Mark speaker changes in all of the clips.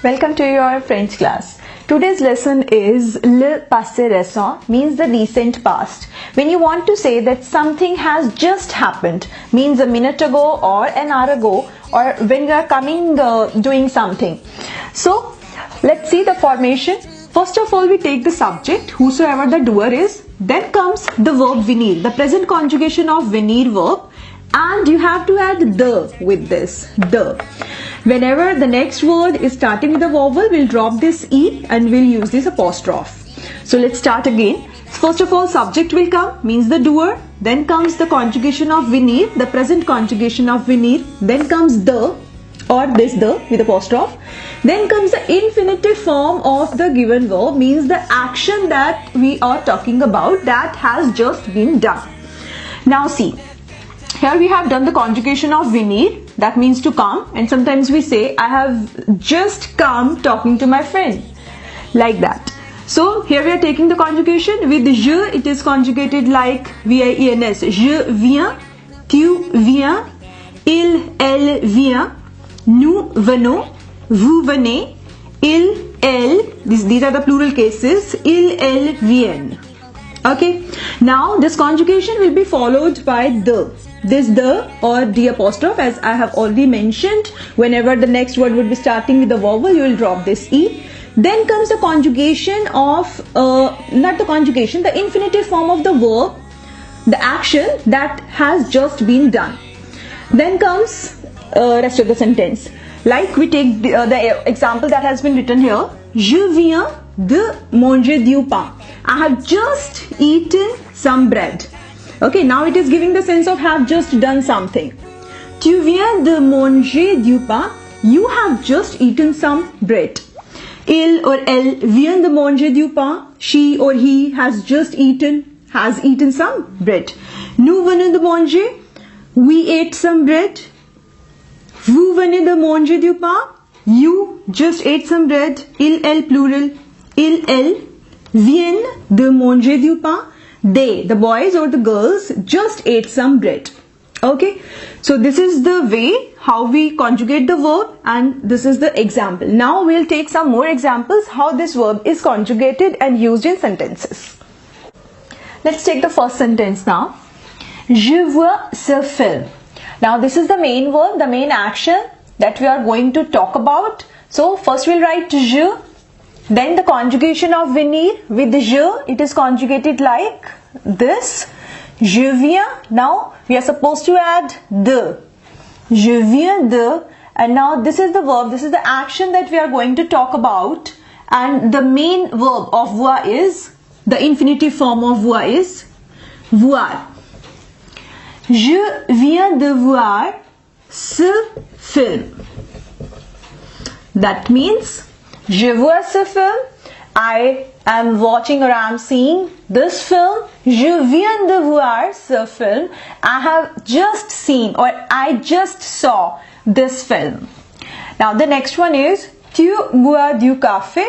Speaker 1: Welcome to your French class. Today's lesson is le passé récent, means the recent past. When you want to say that something has just happened, means a minute ago or an hour ago, or when you are coming doing something. So let's see the formation. First of all, we take the subject, whosoever the doer is. Then comes the verb venir, the present conjugation of venir verb. And you have to add the with this, the. Whenever the next word is starting with a vowel, we'll drop this E and we'll use this apostrophe. So let's start again. First of all, subject will come, means the doer. Then comes the conjugation of venir, the present conjugation of venir. Then comes the, or this the with apostrophe. Then comes the infinitive form of the given verb, means the action that we are talking about that has just been done. Now see. Here we have done the conjugation of venir, that means to come, and sometimes we say I have just come talking to my friend, like that. So here we are taking the conjugation with je, it is conjugated like V-I-E-N-S. Je viens, tu viens, il, elle vient, nous venons, vous venez, il, elle, these are the plural cases, il, elle viennent. Okay, now this conjugation will be followed by the. This the or the apostrophe, as I have already mentioned, whenever the next word would be starting with the vowel, you will drop this E. Then comes the conjugation of, not the conjugation, the infinitive form of the verb, the action that has just been done. Then comes rest of the sentence. Like we take the example that has been written here. Je viens de manger du pain. I have just eaten some bread. Okay, now it is giving the sense of have just done something. Tu viens de manger du pain. You have just eaten some bread. Il or elle vient de manger du pain. She or he has eaten some bread. Nous venons de manger. We ate some bread. Vous venez de manger du pain. You just ate some bread. Il, elle, plural. Il, elle viennent de manger du pain. They, the boys or the girls, just ate some bread. Okay, so this is the way how we conjugate the verb, and this is the example. Now we'll take some more examples how this verb is conjugated and used in sentences. Let's take the first sentence now. Je vois ce film. Now this is the main verb, the main action that we are going to talk about. So first we'll write je. Then the conjugation of venir with je, it is conjugated like this. Je viens. Now we are supposed to add de. Je viens de. And now this is the verb, this is the action that we are going to talk about. And the main verb of voir is, the infinitive form of voir is voir. Je viens de voir ce film. That means je vois ce film. I am watching or I am seeing this film. Je viens de voir ce film. I have just seen or I just saw this film. Now the next one is tu bois du café.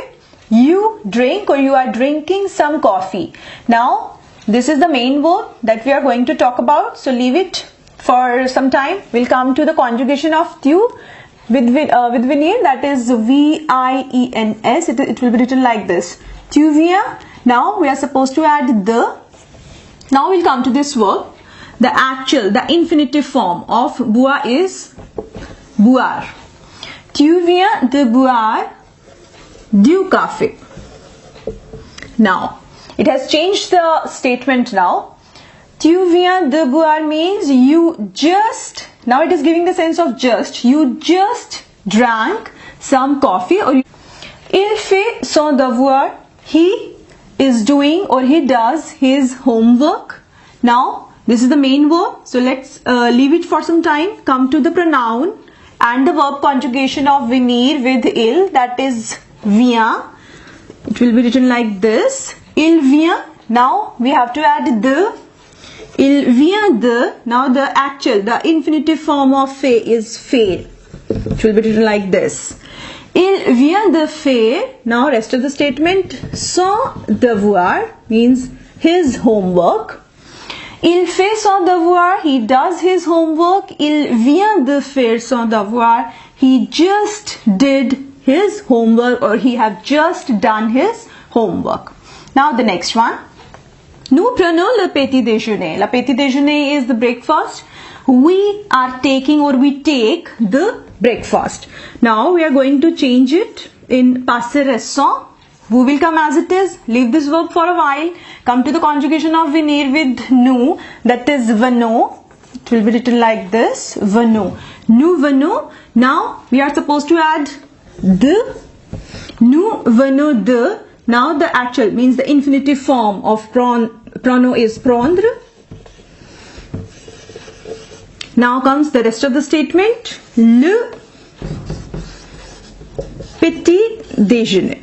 Speaker 1: You drink or you are drinking some coffee. Now this is the main verb that we are going to talk about. So leave it for some time. We'll come to the conjugation of tu. With venir, that is V-I-E-N-S, it will be written like this. Tu viens. Now we are supposed to add the. Now we'll come to this verb. The infinitive form of boire is boire. Tu viens de boire du café. Now it has changed the statement now. Tu viens de boire means you just. Now it is giving the sense of just. You just drank some coffee. Or il fait son devoir. He is doing or he does his homework. Now this is the main verb. So let's leave it for some time. Come to the pronoun and the verb conjugation of venir with il. That is vient. It will be written like this. Il vient. Now we have to add the. Il vient de. Now the infinitive form of fait is faire. It will be written like this. Il vient de faire. Now rest of the statement. Son devoir means his homework. Il fait son devoir. He does his homework. Il vient de faire son devoir. He just did his homework, or he have just done his homework. Now the next one. Nous prenons le petit déjeuner. Le petit déjeuner is the breakfast. We are taking, or we take the breakfast. Now we are going to change it in passé récent. Who will come as it is? Leave this verb for a while. Come to the conjugation of venir with nous. That is venons. It will be written like this. Venons. Nous venons. Now we are supposed to add de. Nous venons de. Now the actual means the infinitive form of pronom is prendre. Now comes the rest of the statement. Le petit déjeuner.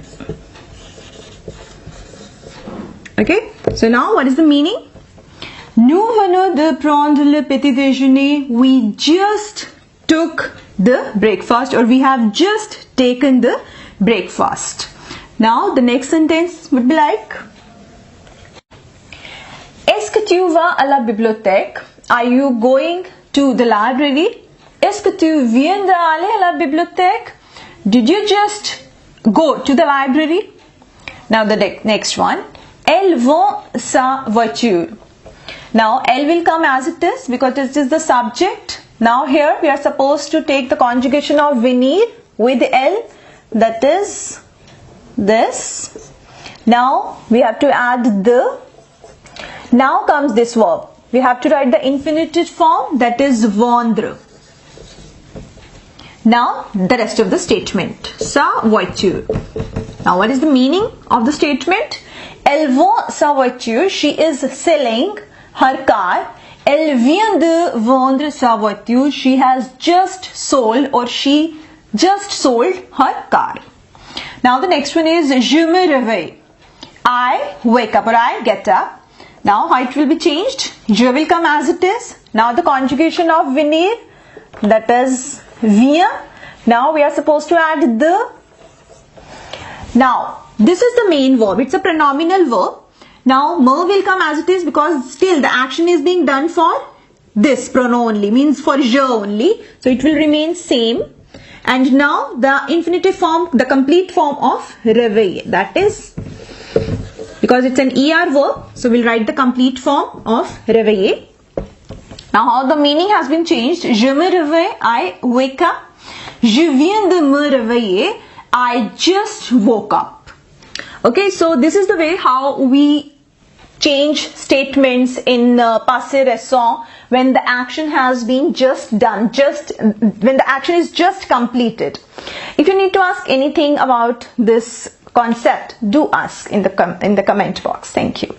Speaker 1: Okay, so now what is the meaning? Nous venons de prendre le petit déjeuner. We just took the breakfast, or we have just taken the breakfast. Now the next sentence would be like, Est-ce que tu vas à la bibliothèque? Are you going to the library? Est-ce que tu viens d'aller à la bibliothèque? Did you just go to the library? Now the next one. Elles vont sa voiture. Now elle will come as it is because it is the subject. Now here we are supposed to take the conjugation of venir with elle. That is this. Now we have to add the. Now comes this verb. We have to write the infinitive form, that is vendre. Now the rest of the statement. Sa voiture. Now what is the meaning of the statement? Elles vont sa voiture. She is selling her car. Elle vient de vendre sa voiture. She has just sold, or she just sold her car. Now the next one is je me réveille. I wake up, or I get up. Now how it will be changed? Je will come as it is. Now the conjugation of venir, that is vient. Now we are supposed to add the. Now this is the main verb. It's a pronominal verb. Now me will come as it is because still the action is being done for this pronoun only, means for je only. So it will remain same. And now the infinitive form, the complete form of réveiller. That is, because it's an ER verb, so we'll write the complete form of réveiller. Now how the meaning has been changed. Je me réveille, I wake up. Je viens de me réveiller, I just woke up. Okay, so this is the way how we change statements in passé récent when the action has been just done, when the action is just completed. If you need to ask anything about this concept, do ask in the comment box. Thank you.